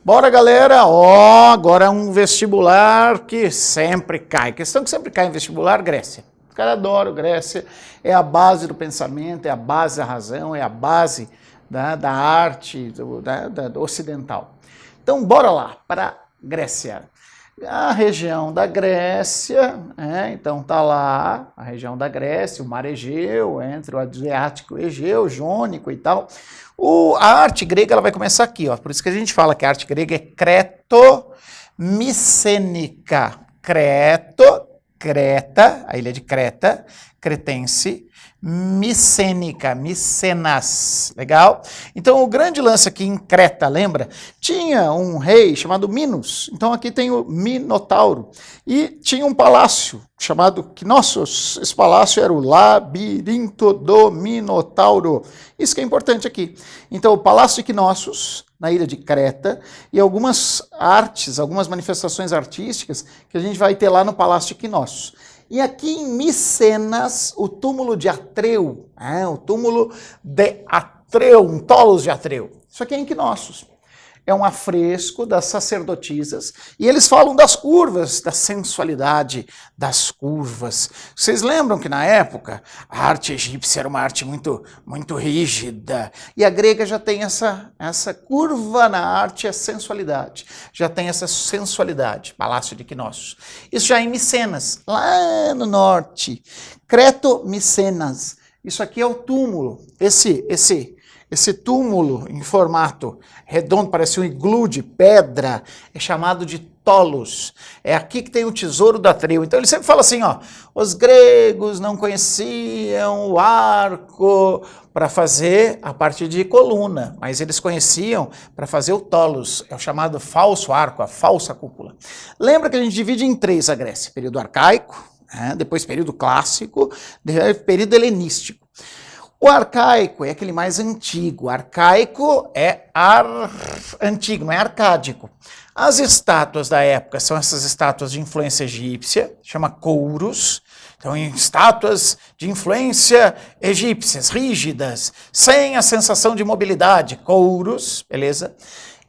Bora, galera! Ó, agora é um vestibular que sempre cai. Questão que sempre cai em vestibular, Grécia. Os caras adoram Grécia, é a base do pensamento, é a base da razão, é a base da arte do ocidental. Então, bora lá, para Grécia. A região da Grécia, então tá lá, a região da Grécia, o mar Egeu, entre o Adriático e o Egeu, Jônico e tal. A arte grega ela vai começar aqui, ó, por isso que a gente fala que a arte grega é creto-micênica. Creta, a ilha de Creta, cretense, micênica, Micenas, legal? Então o grande lance aqui em Creta, lembra? Tinha um rei chamado Minos, então aqui tem o Minotauro, e tinha um palácio chamado Knossos, esse palácio era o labirinto do Minotauro, isso que é importante aqui. Então o Palácio de Knossos, na ilha de Creta, e algumas artes, algumas manifestações artísticas que a gente vai ter lá no Palácio de Knossos. E aqui em Micenas, o túmulo de Atreu, o túmulo de Atreu, um tolos de Atreu. Isso aqui é em Knossos. É um afresco das sacerdotisas, e eles falam das curvas, da sensualidade das curvas. Vocês lembram que na época a arte egípcia era uma arte muito, muito rígida, e a grega já tem essa curva na arte, a sensualidade. Já tem essa sensualidade, Palácio de Knossos. Isso já é em Micenas, lá no norte. Creto-Micenas. Isso aqui é o túmulo, esse túmulo em formato redondo, parece um iglu de pedra, é chamado de tolos. É aqui que tem o tesouro da Atreu. Então ele sempre fala assim, ó, os gregos não conheciam o arco para fazer a parte de coluna, mas eles conheciam para fazer o tolos, é o chamado falso arco, a falsa cúpula. Lembra que a gente divide em três a Grécia, período arcaico, depois período clássico, depois período helenístico. O arcaico é aquele mais antigo. Arcaico é antigo, não é arcádico. As estátuas da época são essas estátuas de influência egípcia, chama kouros. Então, estátuas de influência egípcias, rígidas, sem a sensação de mobilidade, kouros, beleza?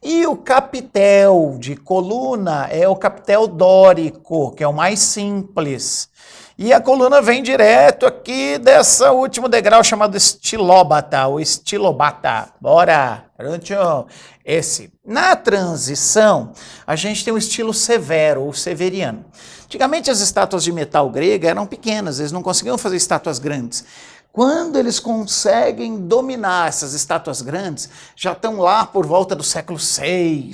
E o capitel de coluna é o capitel dórico, que é o mais simples. E a coluna vem direto aqui dessa último degrau chamado estilóbata, ou estilobata. Bora! Pronto. Esse. Na transição, a gente tem o estilo severo, ou severiano. Antigamente as estátuas de metal grega eram pequenas, eles não conseguiam fazer estátuas grandes. Quando eles conseguem dominar essas estátuas grandes, já estão lá por volta do século VI,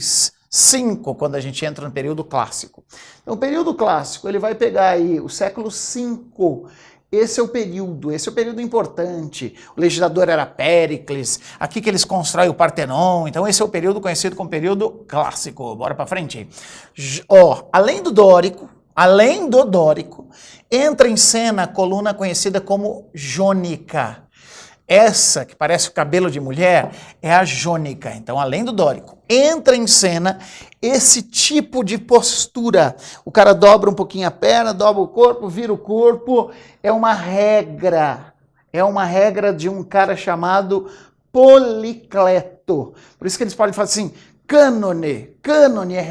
V, quando a gente entra no período clássico. Então, o período clássico, ele vai pegar aí o século V, esse é o período importante. O legislador era Péricles, aqui que eles constroem o Partenon, então esse é o período conhecido como período clássico. Bora para frente. Além do dórico, entra em cena a coluna conhecida como jônica. Essa, que parece o cabelo de mulher, é a jônica. Então, além do dórico, entra em cena esse tipo de postura. O cara dobra um pouquinho a perna, dobra o corpo, vira o corpo. É uma regra de um cara chamado Policleto. Por isso que eles podem falar assim, cânone é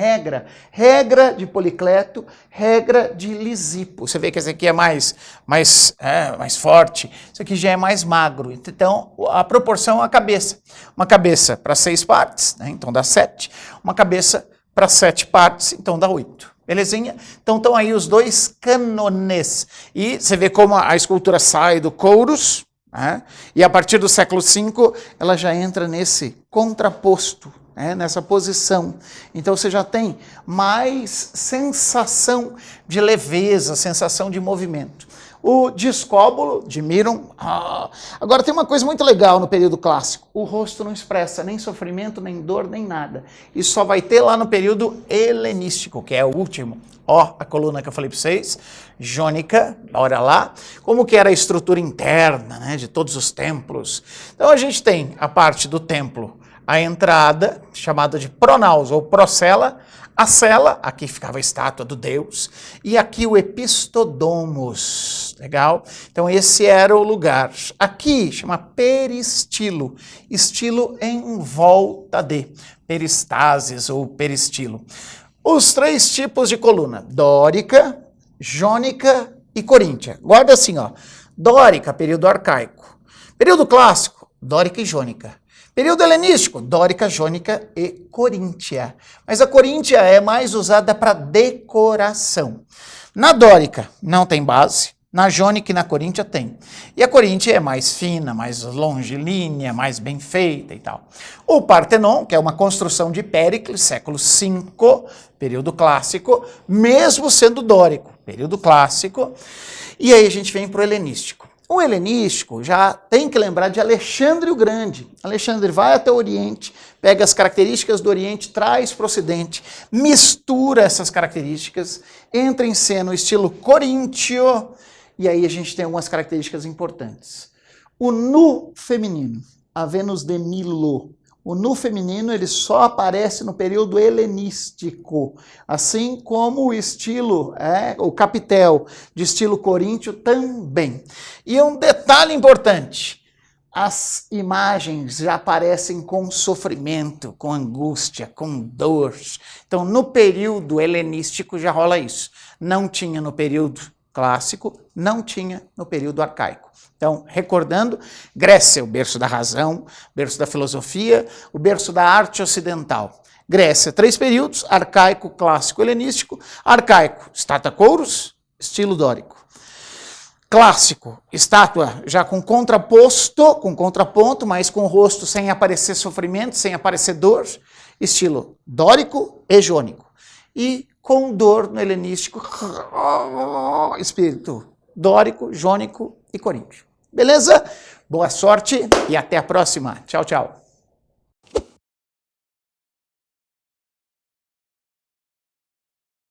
regra de Policleto, regra de Lisipo. Você vê que esse aqui é mais forte, isso aqui já é mais magro. Então, a proporção é a cabeça. Uma cabeça para 6 partes, então dá 7. Uma cabeça para 7 partes, então dá 8. Belezinha? Então estão aí os dois cânones. E você vê como a escultura sai do kouros, e a partir do século V, ela já entra nesse contraposto, nessa posição. Então você já tem mais sensação de leveza, sensação de movimento. O discóbulo de Miron. Agora tem uma coisa muito legal no período clássico. O rosto não expressa nem sofrimento, nem dor, nem nada. Isso só vai ter lá no período helenístico, que é o último. A coluna que eu falei para vocês, jônica, olha lá, como que era a estrutura interna, de todos os templos. Então a gente tem a parte do templo, a entrada, chamada de pronaos ou procela, A cela, aqui ficava a estátua do deus, e aqui o epistodomos, legal? Então esse era o lugar. Aqui chama peristilo, estilo em volta de, peristases ou peristilo. Os 3 tipos de coluna, dórica, jônica e coríntia. Guarda assim, ó, dórica, período arcaico. Período clássico, dórica e jônica. Período helenístico, dórica, jônica e coríntia. Mas a coríntia é mais usada para decoração. Na dórica não tem base, na jônica e na coríntia tem. E a coríntia é mais fina, mais longilínea, mais bem feita e tal. O Partenon, que é uma construção de Péricles, século V, período clássico, mesmo sendo dórico, período clássico. E aí a gente vem para o helenístico. O helenístico já tem que lembrar de Alexandre o Grande. Alexandre vai até o Oriente, pega as características do Oriente, traz para o Ocidente, mistura essas características, entra em cena o estilo coríntio, e aí a gente tem algumas características importantes. O nu feminino, a Vênus de Milo. O nu feminino ele só aparece no período helenístico, assim como o estilo, o capitel de estilo coríntio também. E um detalhe importante, as imagens já aparecem com sofrimento, com angústia, com dor. Então no período helenístico já rola isso. Não tinha no período clássico, não tinha no período arcaico. Então, recordando, Grécia, o berço da razão, berço da filosofia, o berço da arte ocidental. Grécia, 3 períodos, arcaico, clássico, helenístico. Arcaico, estátua couros, estilo dórico. Clássico, estátua já com contraposto, com contraponto, mas com o rosto sem aparecer sofrimento, sem aparecer dor, estilo dórico e jônico. E com dor no helenístico, espírito dórico, jônico e coríntio. Beleza? Boa sorte e até a próxima. Tchau, tchau.